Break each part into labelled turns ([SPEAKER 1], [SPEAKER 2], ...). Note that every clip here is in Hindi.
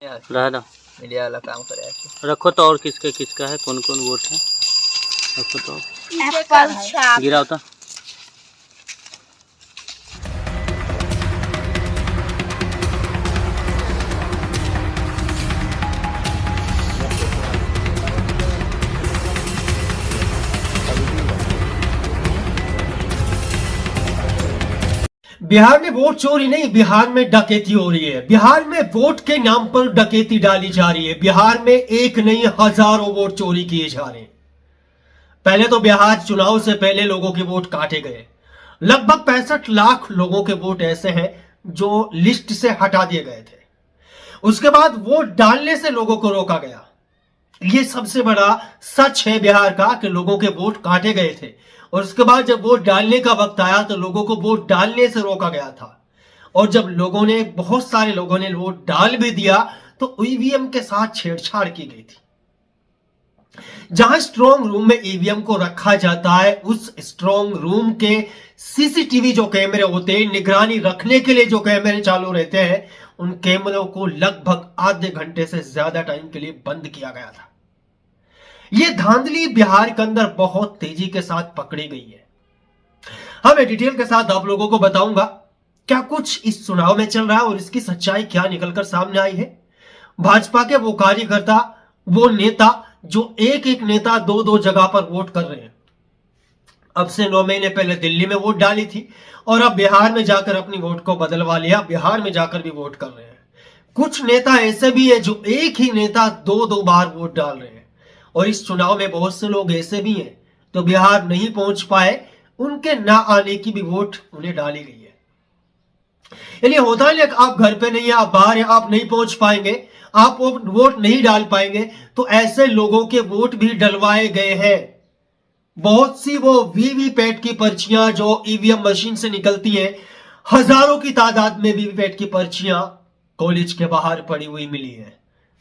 [SPEAKER 1] दादा
[SPEAKER 2] मीडिया वाला काम करे
[SPEAKER 1] रखो तो। और किसका किसका है, कौन कौन वोट है रखो तो।
[SPEAKER 3] एप्पल
[SPEAKER 1] गिरा होता
[SPEAKER 4] बिहार में वोट चोरी नहीं, बिहार में डकैती हो रही है। बिहार में वोट के नाम पर डकैती डाली जा रही है। बिहार में एक नहीं हजारों वोट चोरी किए जा रहे हैं। पहले तो बिहार चुनाव से पहले लोगों के वोट काटे गए। लगभग 65 लाख लोगों के वोट ऐसे हैं जो लिस्ट से हटा दिए गए थे। उसके बाद वोट डालने से लोगों को रोका गया। यह सबसे बड़ा सच है बिहार का कि लोगों के वोट काटे गए थे और उसके बाद जब वोट डालने का वक्त आया तो लोगों को वोट डालने से रोका गया था। और जब बहुत सारे लोगों ने वोट डाल भी दिया तो ईवीएम के साथ छेड़छाड़ की गई थी। जहां स्ट्रांग रूम में ईवीएम को रखा जाता है, उस स्ट्रांग रूम के सीसीटीवी जो कैमरे होते हैं, निगरानी रखने के लिए जो कैमरे चालू रहते हैं, उन कैमरों को लगभग आधे घंटे से ज्यादा टाइम के लिए बंद किया गया था। यह धांधली बिहार के अंदर बहुत तेजी के साथ पकड़ी गई है। मैं डिटेल के साथ आप लोगों को बताऊंगा क्या कुछ इस चुनाव में चल रहा है और इसकी सच्चाई क्या निकलकर सामने आई है। भाजपा के वो कार्यकर्ता, वो नेता जो एक एक नेता दो दो जगह पर वोट कर रहे हैं। अब से 9 महीने पहले दिल्ली में वोट डाली थी और अब बिहार में जाकर अपनी वोट को बदलवा लिया, बिहार में जाकर भी वोट कर रहे हैं। कुछ नेता ऐसे भी है जो एक ही नेता दो दो बार वोट डाल रहे हैं। और इस चुनाव में बहुत से लोग ऐसे भी हैं तो बिहार नहीं पहुंच पाए, उनके ना आने की भी वोट उन्हें डाली गई है। यानी होता है आप घर पे नहीं है, आप बाहर है, आप नहीं पहुंच पाएंगे, आप वोट नहीं डाल पाएंगे, तो ऐसे लोगों के वोट भी डलवाए गए हैं। बहुत सी वो वीवीपैट की पर्चियां जो ईवीएम मशीन से निकलती हैं, हजारों की तादाद में वीवीपैट की पर्चियां कॉलेज के बाहर पड़ी हुई मिली है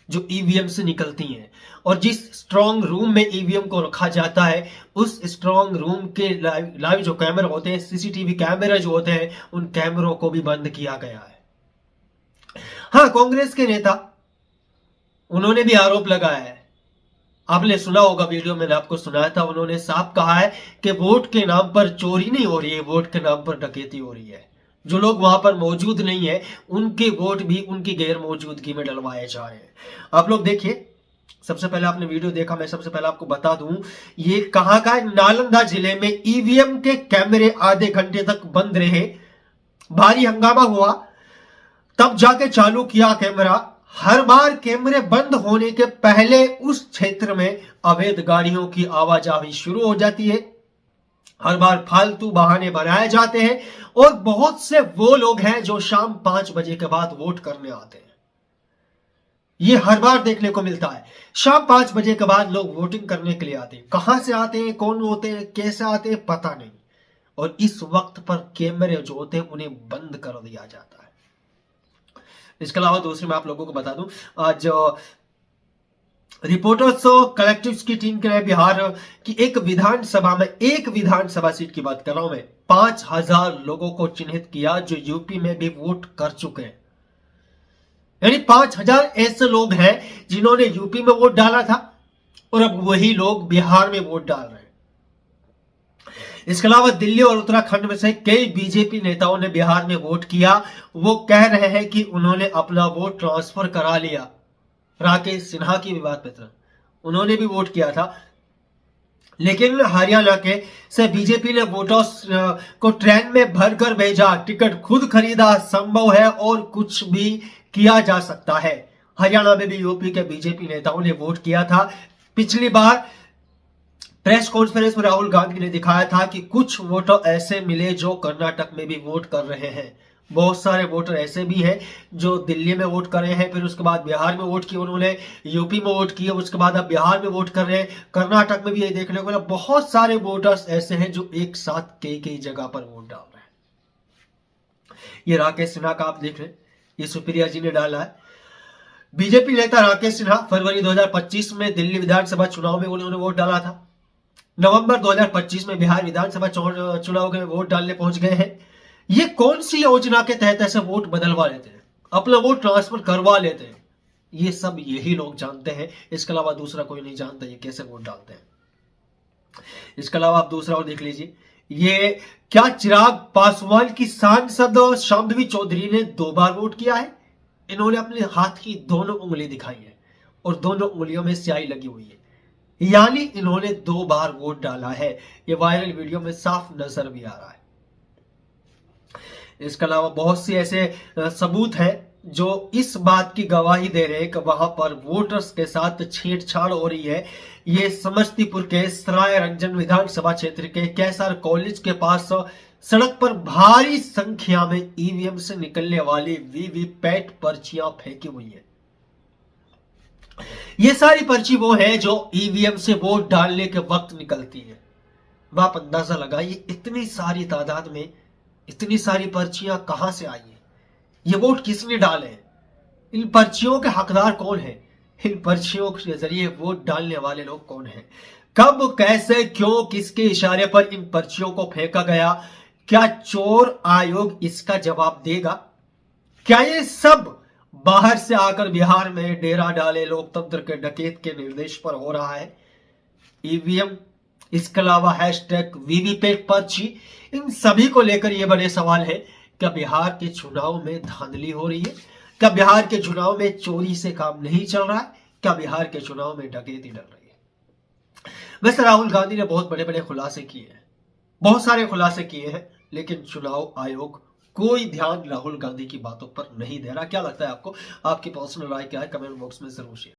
[SPEAKER 4] जो ईवीएम से निकलती हैं। और जिस स्ट्रांग रूम में ईवीएम को रखा जाता है, उस स्ट्रांग रूम के लाइव जो कैमरे होते हैं, सीसीटीवी कैमरे जो होते हैं, उन कैमरों को भी बंद किया गया है। कांग्रेस के नेता, उन्होंने भी आरोप लगाया है। आपने सुना होगा, वीडियो मैंने आपको सुनाया था, उन्होंने साफ कहा है कि वोट के नाम पर चोरी नहीं हो रही है, वोट के नाम पर डकैती हो रही है। जो लोग वहां पर मौजूद नहीं है, उनके वोट भी उनकी गैर मौजूदगी में डलवाए जा रहे हैं। आप लोग देखिए, सबसे पहले आपने वीडियो देखा, मैं सबसे पहले आपको बता दूं ये कहां का है। नालंदा जिले में ईवीएम के कैमरे आधे घंटे तक बंद रहे, भारी हंगामा हुआ, तब जाके चालू किया कैमरा। हर बार कैमरे बंद होने के पहले उस क्षेत्र में अवैध गाड़ियों की आवाजाही शुरू हो जाती है। हर बार फालतू बहाने बनाए जाते हैं और बहुत से वो लोग हैं जो शाम 5 बजे के बाद वोट करने आते हैं। ये हर बार देखने को मिलता है। शाम 5 बजे के बाद लोग वोटिंग करने के लिए आते हैं। कहां से आते हैं, कौन होते हैं, कैसे आते हैं, पता नहीं। और इस वक्त पर कैमरे जो होते हैं उन्हें बंद कर दिया जाता है। इसके अलावा दूसरी मैं आप लोगों को बता दूं, आज रिपोर्टर्स कलेक्टिव्स की टीम के बिहार की एक विधानसभा सीट की बात कर रहा हूं मैं, 5000 लोगों को चिन्हित किया जो यूपी में भी वोट कर चुके हैं। यानी 5000 ऐसे लोग हैं जिन्होंने यूपी में वोट डाला था और अब वही लोग बिहार में वोट डाल रहे हैं। इसके अलावा दिल्ली और उत्तराखंड में से कई बीजेपी नेताओं ने बिहार में वोट किया। वो कह रहे हैं कि उन्होंने अपना वोट ट्रांसफर करा लिया। राकेश सिन्हा की भी बात बता, उन्होंने भी वोट किया था, लेकिन हरियाणा के से बीजेपी ने वोटर्स को ट्रेन में भरकर भेजा, टिकट खुद खरीदा, संभव है और कुछ भी किया जा सकता है। हरियाणा में भी यूपी के बीजेपी नेताओं ने वोट किया था। पिछली बार प्रेस कॉन्फ्रेंस में राहुल गांधी ने दिखाया था कि कुछ वोटर ऐसे मिले जो कर्नाटक में भी वोट कर रहे हैं। बहुत सारे वोटर ऐसे भी हैं जो दिल्ली में वोट कर रहे हैं, फिर उसके बाद बिहार में वोट किए, उन्होंने यूपी में वोट किए, उसके बाद अब बिहार में वोट कर रहे हैं। कर्नाटक में भी ये देखने को मिला। बहुत सारे वोटर्स ऐसे हैं जो एक साथ कई जगह पर वोट डाल रहे हैं। ये राकेश सिन्हा का आप देख रहे हैं, ये सुप्रिया जी ने डाला है। बीजेपी नेता राकेश सिन्हा फरवरी 2025 में दिल्ली विधानसभा चुनाव में उन्होंने वोट डाला था। नवंबर 2025 में बिहार विधानसभा चुनाव के वोट डालने पहुंच गए हैं। ये कौन सी योजना के तहत ऐसे वोट बदलवा लेते हैं, अपना वोट ट्रांसफर करवा लेते हैं? ये सब यही लोग जानते हैं, इसके अलावा दूसरा कोई नहीं जानता ये कैसे वोट डालते हैं। इसके अलावा आप दूसरा और देख लीजिए, ये क्या चिराग पासवान की सांसद शांभवी चौधरी ने 2 बार वोट किया है? इन्होंने अपने हाथ की दोनों उंगली दिखाई है और दोनों उंगलियों में स्याही लगी हुई है, यानी इन्होंने 2 बार वोट डाला है। ये वायरल वीडियो में साफ नजर भी आ रहा है। इसके अलावा बहुत से ऐसे सबूत हैं जो इस बात की गवाही दे रहे हैं कि वहां पर वोटर्स के साथ छेड़छाड़ हो रही है। ये समस्तीपुर के सराय रंजन विधानसभा क्षेत्र के कैसर कॉलेज के पास सड़क पर भारी संख्या में ईवीएम से निकलने वाली वीवीपैट पर्चियां फेंकी हुई है। ये सारी पर्ची वो है जो ईवीएम से वोट डालने के वक्त निकलती है। आप अंदाजा लगाइए इतनी सारी तादाद में इतनी सारी पर्चियां कहां से आई है? ये वोट किसने डाले हैं? इन पर्चियों के हकदार कौन है? इन पर्चियों के जरिए वोट डालने वाले लोग कौन हैं? कब, कैसे, क्यों, किसके इशारे पर इन पर्चियों को फेंका गया? क्या चोर आयोग इसका जवाब देगा? क्या ये सब बाहर से आकर बिहार में डेरा डाले लोकतंत्र के डकैत के निर्देश पर हो रहा है? ईवीएम, इसके अलावा हैशटैग वीवीपैट पर्ची, इन सभी को लेकर यह बड़े सवाल है। क्या बिहार के चुनाव में धांधली हो रही है? क्या बिहार के चुनाव में चोरी से काम नहीं चल रहा है? क्या बिहार के चुनाव में डकैती डल रही है? वैसे राहुल गांधी ने बहुत बड़े बड़े खुलासे किए हैं, बहुत सारे खुलासे किए हैं, लेकिन चुनाव आयोग कोई ध्यान राहुल गांधी की बातों पर नहीं दे रहा। क्या लगता है आपको? आपकी पर्सनल राय क्या है? कमेंट बॉक्स में जरूर शेयर